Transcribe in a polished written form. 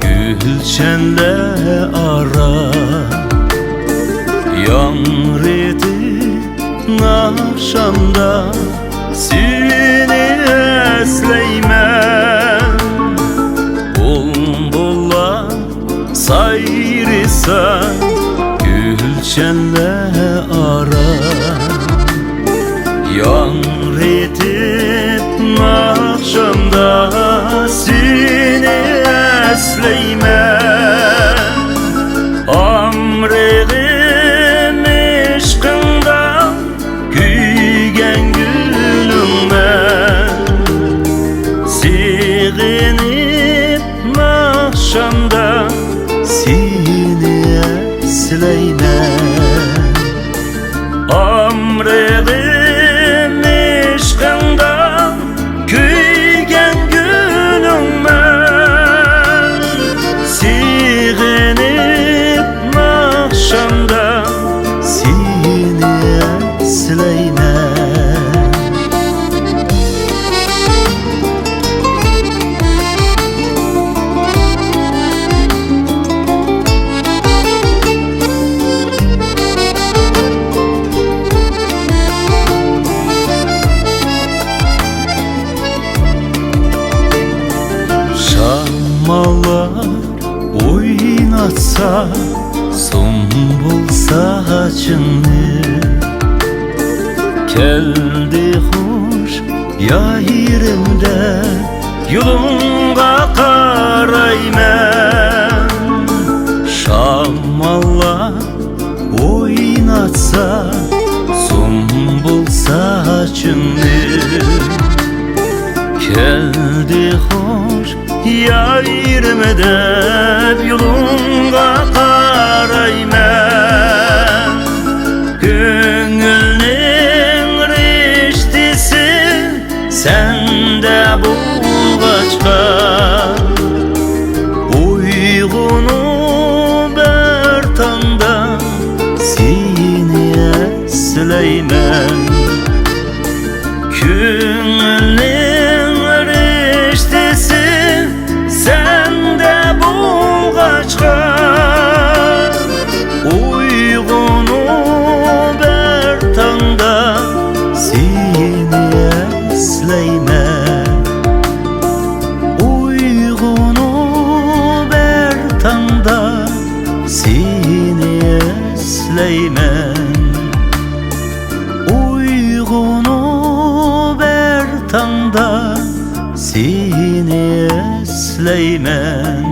gülçenle ara. Yanredi naşamda seni esleymen. Bulbulla sayrısan gülçenle ara. Yanredip naşamda seni esleymen. Amredim eşkından kuygen gülümden. Siğinip naşamda seni esleymen. Amredim eşkından kuygen gülümden. Siğinip naşamda seni esleymen. Şammalar oynatsa sumbul saçını. Keldi hoş yayrimde yolunga qarayman. Şammalar oynatsa sumbul saçını. Keldi hoş yayrimde yolunga qarayman. Köngülning riштisi sende bulgaçqa. Uygunu bir tanda seni esleymen. Köngülning riштisi sende bulgaçqa. Uygunu bir tanda seni esleymen. Uygunu bir tanda seni esleymen. Uygunu bir tanda seni esleymen.